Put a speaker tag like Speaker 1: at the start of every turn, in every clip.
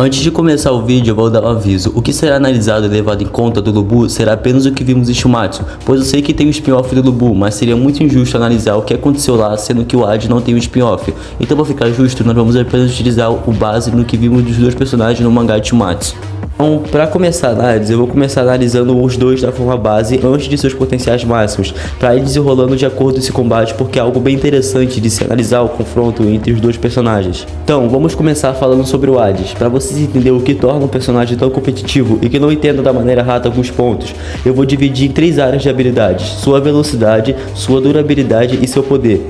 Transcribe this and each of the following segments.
Speaker 1: Antes de começar o vídeo, eu vou dar um aviso. O que será analisado e levado em conta do Lubu será apenas o que vimos em Shumatsu, pois eu sei que tem um spin-off do Lubu, mas seria muito injusto analisar o que aconteceu lá, sendo que o Hades não tem um spin-off. Então, para ficar justo, nós vamos apenas utilizar o base no que vimos dos dois personagens no mangá de Shumatsu. Então, para começar a análise, eu vou começar analisando os dois da forma base antes de seus potenciais máximos, para ir desenrolando de acordo com esse combate, porque é algo bem interessante de se analisar o confronto entre os dois personagens. Então, vamos começar falando sobre o Hades. Para vocês entenderem o que torna um personagem tão competitivo e que não entenda da maneira rata alguns pontos, eu vou dividir em 3 áreas de habilidades: sua velocidade, sua durabilidade e seu poder.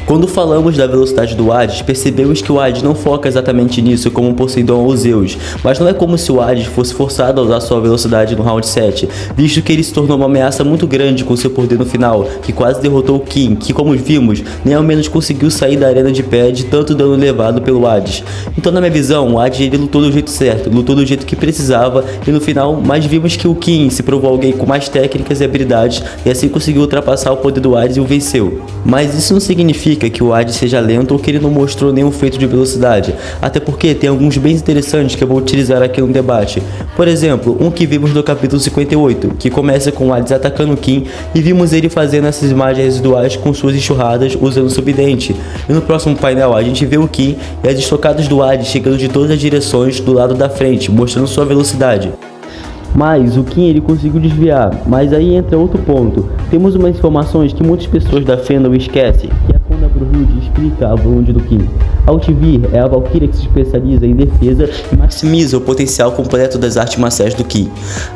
Speaker 1: Quando falamos da velocidade do Hades, percebemos que o Hades não foca exatamente nisso como o Poseidon ou Zeus, mas não é como se o Hades fosse forçado a usar sua velocidade no round 7, visto que ele se tornou uma ameaça muito grande com seu poder no final, que quase derrotou o King, que como vimos, nem ao menos conseguiu sair da arena de pé de tanto dano levado pelo Hades. Então na minha visão, o Hades ele lutou do jeito certo, lutou do jeito que precisava, e no final, mais vimos que o King se provou alguém com mais técnicas e habilidades, e assim conseguiu ultrapassar o poder do Hades e o venceu. Mas isso não significa que o Hades seja lento ou que ele não mostrou nenhum feito de velocidade, até porque tem alguns bem interessantes que eu vou utilizar aqui no debate. Por exemplo, um que vimos no capítulo 58, que começa com o Hades atacando o King e vimos ele fazendo essas imagens residuais com suas enxurradas usando subdente. E no próximo painel a gente vê o King e as estocadas do Hades chegando de todas as direções do lado da frente, mostrando sua velocidade. Mas o King ele conseguiu desviar, mas aí entra outro ponto. Temos umas informações que muitas pessoas da fandom esquecem, que é quando a Brotherhood explica a Brund do King. A Altivir é a Valkyria que se especializa em defesa e maximiza o potencial completo das artes marciais do King.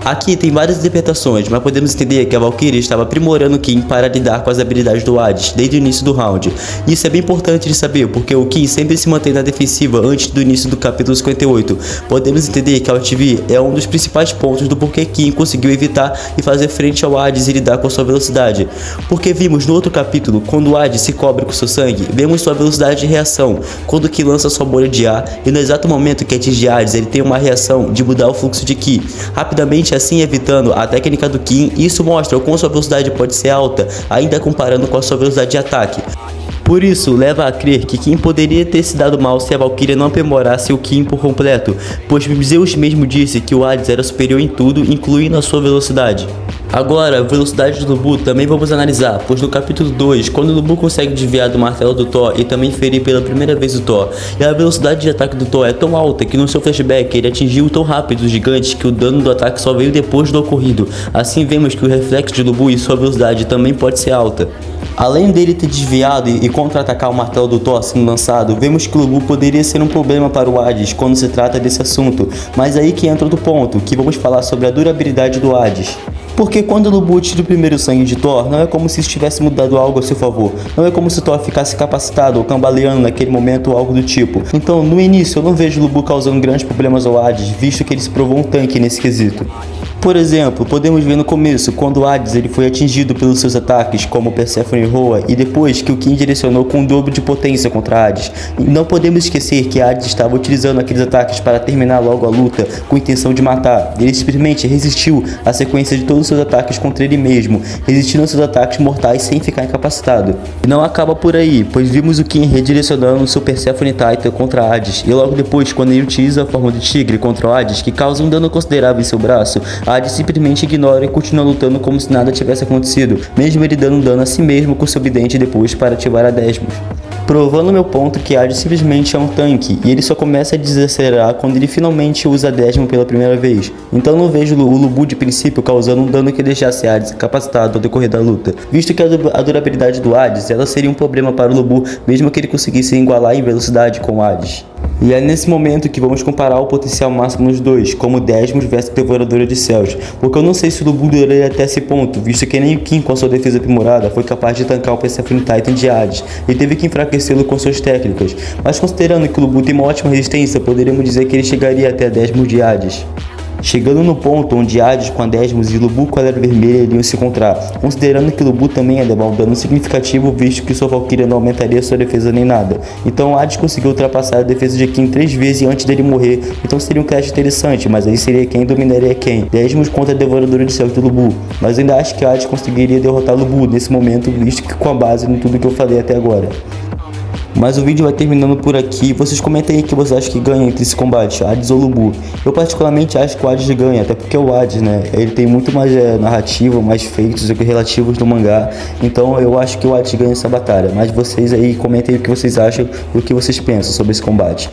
Speaker 1: Aqui tem várias interpretações, mas podemos entender que a Valkyria estava aprimorando o King para lidar com as habilidades do Hades desde o início do round. Isso é bem importante de saber, porque o King sempre se mantém na defensiva antes do início do capítulo 58. Podemos entender que a Altivir é um dos principais pontos do porquê King conseguiu evitar e fazer frente ao Hades e lidar com sua velocidade. Porque vimos no outro capítulo, quando o Hades se cobre com seu sangue, vemos sua velocidade de reação, quando Ki lança sua bolha de ar, e no exato momento que atinge Hades, ele tem uma reação de mudar o fluxo de Ki, rapidamente assim evitando a técnica do King. Isso mostra o quão sua velocidade pode ser alta, ainda comparando com a sua velocidade de ataque. Por isso, leva a crer que King poderia ter se dado mal se a Valkyria não aprimorasse o King por completo, pois Zeus mesmo disse que o Hades era superior em tudo, incluindo a sua velocidade. Agora, a velocidade do Lubu também vamos analisar, pois no capítulo 2, quando o Lubu consegue desviar do martelo do Thor e também ferir pela primeira vez o Thor, e a velocidade de ataque do Thor é tão alta que no seu flashback ele atingiu tão rápido os gigantes que o dano do ataque só veio depois do ocorrido. Assim vemos que o reflexo de Lubu e sua velocidade também pode ser alta. Além dele ter desviado e contra-atacar o martelo do Thor sendo lançado, vemos que o Lubu poderia ser um problema para o Hades quando se trata desse assunto, mas aí que entra outro ponto, que vamos falar sobre a durabilidade do Hades. Porque quando o Lubu tira o primeiro sangue de Thor, não é como se tivesse mudado algo a seu favor, não é como se Thor ficasse capacitado ou cambaleando naquele momento ou algo do tipo. Então, no início, eu não vejo o Lubu causando grandes problemas ao Hades, visto que ele se provou um tanque nesse quesito. Por exemplo, podemos ver no começo, quando o Hades ele foi atingido pelos seus ataques, como Persephone e Roa, e depois que o King direcionou com o dobro de potência contra Hades. E não podemos esquecer que Hades estava utilizando aqueles ataques para terminar logo a luta, com a intenção de matar. Ele simplesmente resistiu à sequência de todos os seus ataques contra ele mesmo, resistindo aos seus ataques mortais sem ficar incapacitado. E não acaba por aí, pois vimos o King redirecionando o seu Persephone Titan contra Hades, e logo depois, quando ele utiliza a forma de tigre contra o Hades, que causa um dano considerável em seu braço, Hades simplesmente ignora e continua lutando como se nada tivesse acontecido, mesmo ele dando dano a si mesmo com seu bidente depois para ativar a Desmos. Provando meu ponto que Hades simplesmente é um tanque, e ele só começa a desacelerar quando ele finalmente usa a Desmos pela primeira vez. Então não vejo o Lubu de princípio causando um dano que deixasse Hades incapacitado ao decorrer da luta, visto que a durabilidade do Hades ela seria um problema para o Lubu, mesmo que ele conseguisse igualar em velocidade com o Hades. E é nesse momento que vamos comparar o potencial máximo dos dois, como Desmos versus Devoradora de Céus, porque eu não sei se o Lubu duraria até esse ponto, visto que nem o King com a sua defesa aprimorada foi capaz de tancar o Persephone Titan de Hades, e teve que enfraquecê-lo com suas técnicas, mas considerando que o Lubu tem uma ótima resistência, poderíamos dizer que ele chegaria até Desmos de Hades. Chegando no ponto onde Hades com a Desmos e Lubu com a Era Vermelha iriam se encontrar, considerando que Lubu também ia levar um dano significativo, visto que sua Valkyria não aumentaria sua defesa nem nada. Então Hades conseguiu ultrapassar a defesa de King 3 vezes antes dele morrer, então seria um clash interessante, mas aí seria quem dominaria quem. Desmos contra a Devoradora de Céus do Lubu, mas ainda acho que Hades conseguiria derrotar Lubu nesse momento, visto que com a base em tudo que eu falei até agora. Mas o vídeo vai terminando por aqui. Vocês comentem aí o que vocês acham que ganha entre esse combate, Hades ou Lubu. Eu particularmente acho que o Hades ganha, até porque o Hades, né, ele tem muito mais narrativa, mais feitos relativos no mangá. Então eu acho que o Hades ganha essa batalha. Mas vocês aí comentem aí o que vocês acham e o que vocês pensam sobre esse combate.